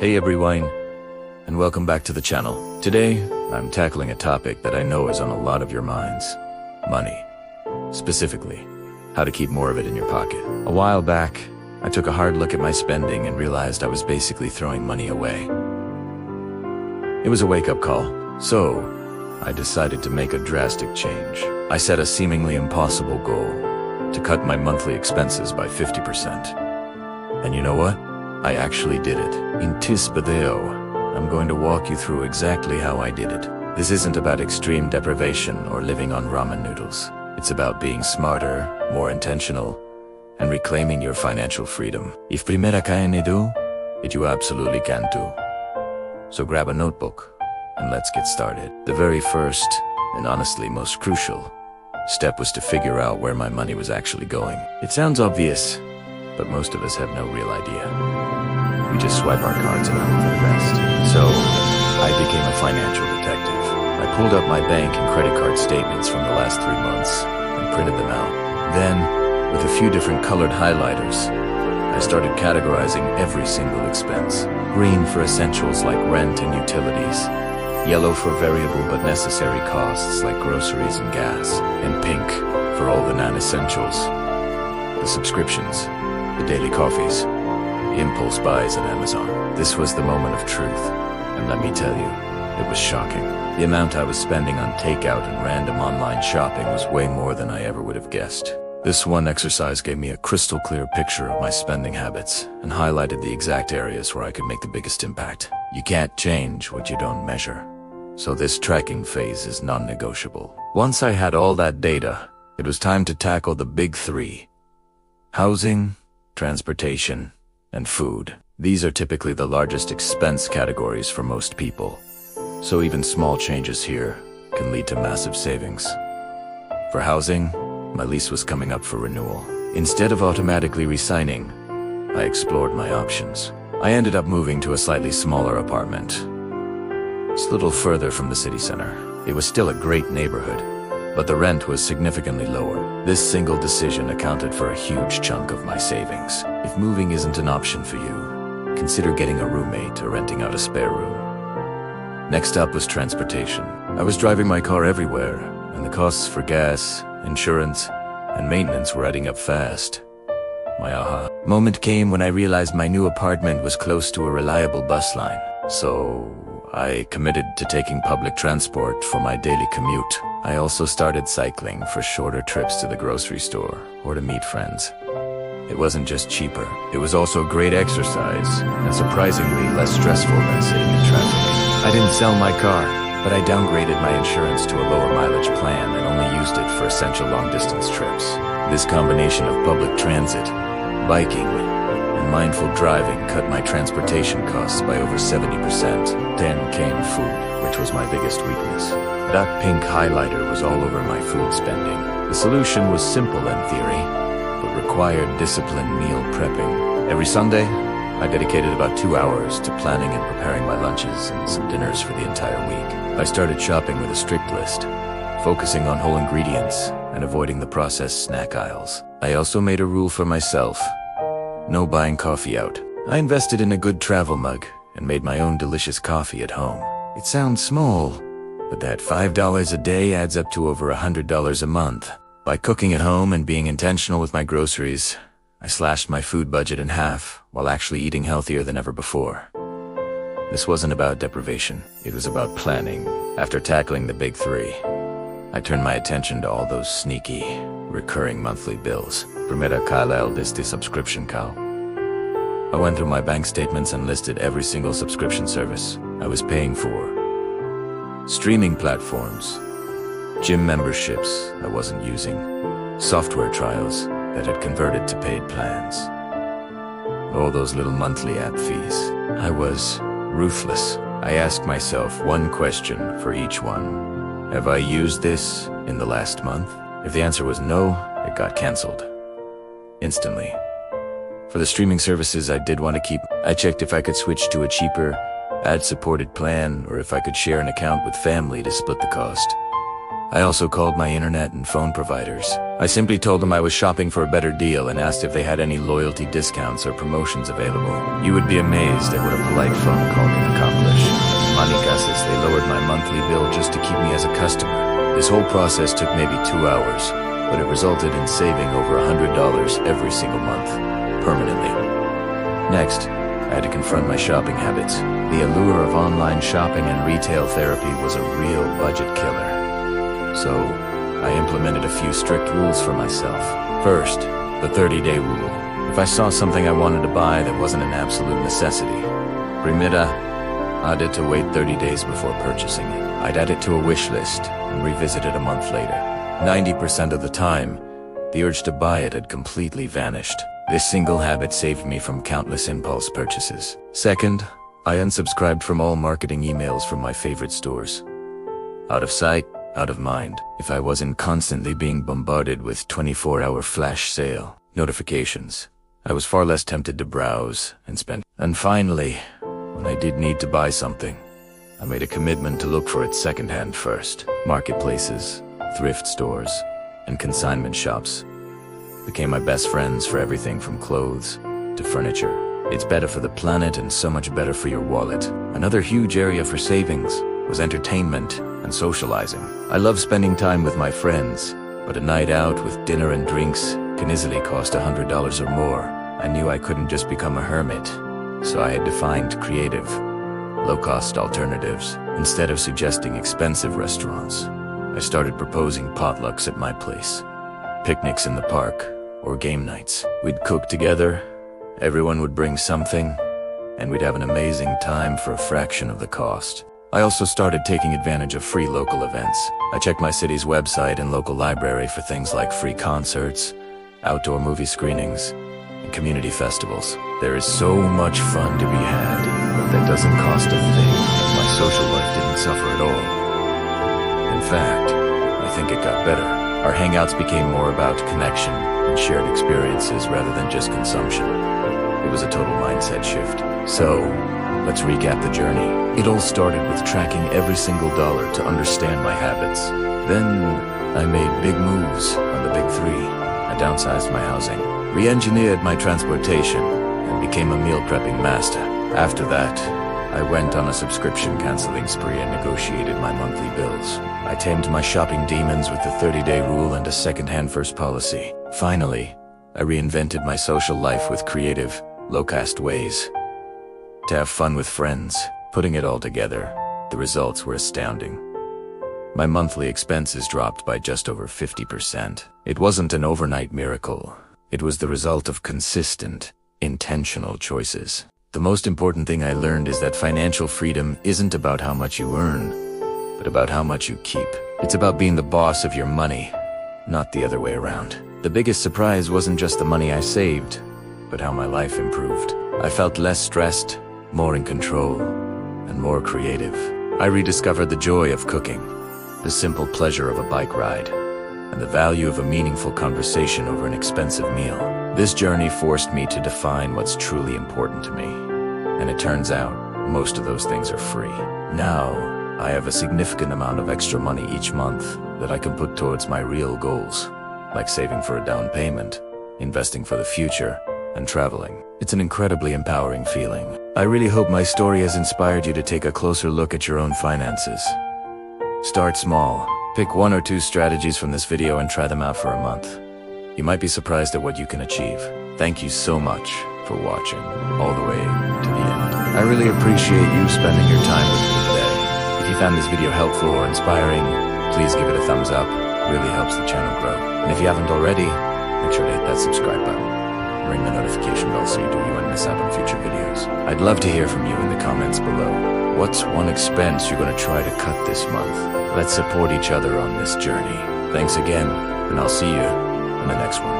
Hey everyone, and welcome back to the channel. Today, I'm tackling a topic that I know is on a lot of your minds. Money. Specifically, how to keep more of it in your pocket. A while back, I took a hard look at my spending and realized I was basically throwing money away. It was a wake-up call, so I decided to make a drastic change. I set a seemingly impossible goal to cut my monthly expenses by 50%. And you know what? I actually did it. In this video, I'm going to walk you through exactly how I did it. This isn't about extreme deprivation or living on ramen noodles. It's about being smarter, more intentional, and reclaiming your financial freedom. If primera caen do, it you absolutely can do. So grab a notebook and let's get started. The very first, and honestly most crucial, step was to figure out where my money was actually going. It sounds obvious, but most of us have no real idea. We just swipe our cards and hope for the best. So, I became a financial detective. I pulled up my bank and credit card statements from the last 3 months and printed them out. Then, with a few different colored highlighters, I started categorizing every single expense. Green for essentials like rent and utilities, yellow for variable but necessary costs like groceries and gas, and pink for all the non-essentials. The subscriptions, the daily coffees, the impulse buys at Amazon. This was the moment of truth, and let me tell you, it was shocking. The amount I was spending on takeout and random online shopping was way more than I ever would have guessed. This one exercise gave me a crystal clear picture of my spending habits and highlighted the exact areas where I could make the biggest impact. You can't change what you don't measure, so this tracking phase is non-negotiable. Once I had all that data, it was time to tackle the big three: housing, transportation, and food. These are typically the largest expense categories for most people, so even small changes here can lead to massive savings. For housing, my lease was coming up for renewal. Instead of automatically re-signing, I explored my options. I ended up moving to a slightly smaller apartment. It's a little further from the city center. It was still a great neighborhood, but the rent was significantly lower. This single decision accounted for a huge chunk of my savings. If moving isn't an option for you, consider getting a roommate or renting out a spare room. Next up was transportation. I was driving my car everywhere, and the costs for gas, insurance, and maintenance were adding up fast. My aha moment came when I realized my new apartment was close to a reliable bus line. So I committed to taking public transport for my daily commute. I also started cycling for shorter trips to the grocery store or to meet friends. It wasn't just cheaper, it was also great exercise and surprisingly less stressful than sitting in traffic. I didn't sell my car, but I downgraded my insurance to a lower mileage plan and only used it for essential long-distance trips. This combination of public transit, biking, and mindful driving cut my transportation costs by over 70%. Then came food, which was my biggest weakness. That pink highlighter was all over my food spending. The solution was simple in theory, but required disciplined meal prepping. Every Sunday, I dedicated about 2 hours to planning and preparing my lunches and some dinners for the entire week. I started shopping with a strict list, focusing on whole ingredients and avoiding the processed snack aisles. I also made a rule for myself: no buying coffee out. I invested in a good travel mug and made my own delicious coffee at home. It sounds small, but that $5 a day adds up to over $100 a month. By cooking at home and being intentional with my groceries, I slashed my food budget in half while actually eating healthier than ever before. This wasn't about deprivation, it was about planning. After tackling the big three, I turned my attention to all those sneaky, recurring monthly bills. Primera kailangan desde subscription ko. I went through my bank statements and listed every single subscription service I was paying for. Streaming platforms, gym memberships I wasn't using, software trials that had converted to paid plans, all those little monthly app fees. I was ruthless. I asked myself one question for each one: have I used this in the last month? If the answer was no, it got canceled instantly. For the streaming services I did want to keep, I checked if I could switch to a cheaper, ad-supported plan or if I could share an account with family to split the cost. I also called my internet and phone providers. I simply told them I was shopping for a better deal and asked if they had any loyalty discounts or promotions available. You would be amazed at what a polite phone call can accomplish. Money cases, they lowered my monthly bill just to keep me as a customer. This whole process took maybe 2 hours, but it resulted in saving over $100 every single month, permanently. Next, I had to confront my shopping habits. The allure of online shopping and retail therapy was a real budget killer. So, I implemented a few strict rules for myself. First, the 30-day rule. If I saw something I wanted to buy that wasn't an absolute necessity, primera, I'd it to wait 30 days before purchasing it. I'd add it to a wish list and revisit it a month later. 90% of the time, the urge to buy it had completely vanished. This single habit saved me from countless impulse purchases. Second, I unsubscribed from all marketing emails from my favorite stores. Out of sight, out of mind. If I wasn't constantly being bombarded with 24-hour flash sale notifications, I was far less tempted to browse and spend. And finally, when I did need to buy something, I made a commitment to look for it secondhand first. Marketplaces, thrift stores, and consignment shops became my best friends for everything from clothes to furniture. It's better for the planet and so much better for your wallet. Another huge area for savings was entertainment and socializing. I love spending time with my friends, but a night out with dinner and drinks can easily cost $100 or more. I knew I couldn't just become a hermit, so I had to find creative, low-cost alternatives. Instead of suggesting expensive restaurants, I started proposing potlucks at my place, picnics in the park, or game nights. We'd cook together, everyone would bring something, and we'd have an amazing time for a fraction of the cost. I also started taking advantage of free local events. I checked my city's website and local library for things like free concerts, outdoor movie screenings, and community festivals. There is so much fun to be had, but that doesn't cost a thing. My social life didn't suffer at all. In fact, I think it got better. Our hangouts became more about connection and shared experiences rather than just consumption. It was a total mindset shift. So, let's recap the journey. It all started with tracking every single dollar to understand my habits. Then, I made big moves on the big three. I downsized my housing, re-engineered my transportation, and became a meal prepping master. After that, I went on a subscription canceling spree and negotiated my monthly bills. I tamed my shopping demons with the 30-day rule and a second-hand first policy. Finally, I reinvented my social life with creative, low-cost ways to have fun with friends. Putting it all together, the results were astounding. My monthly expenses dropped by just over 50%. It wasn't an overnight miracle. It was the result of consistent, intentional choices. The most important thing I learned is that financial freedom isn't about how much you earn, but about how much you keep. It's about being the boss of your money, not the other way around. The biggest surprise wasn't just the money I saved, but how my life improved. I felt less stressed, more in control, and more creative. I rediscovered the joy of cooking, the simple pleasure of a bike ride, and the value of a meaningful conversation over an expensive meal. This journey forced me to define what's truly important to me, and it turns out most of those things are free. Now, I have a significant amount of extra money each month that I can put towards my real goals, like saving for a down payment, investing for the future, and traveling. It's an incredibly empowering feeling. I really hope my story has inspired you to take a closer look at your own finances. Start small. Pick 1 or 2 strategies from this video and try them out for a month. You might be surprised at what you can achieve. Thank you so much for watching all the way to the end. I really appreciate you spending your time with me today. If you found this video helpful or inspiring, please give it a thumbs up. It really helps the channel grow. And if you haven't already, make sure to hit that subscribe button. Ring the notification bell so you won't miss out on future videos. I'd love to hear from you in the comments below. What's one expense you're going to try to cut this month? Let's support each other on this journey. Thanks again, and I'll see you in the next one.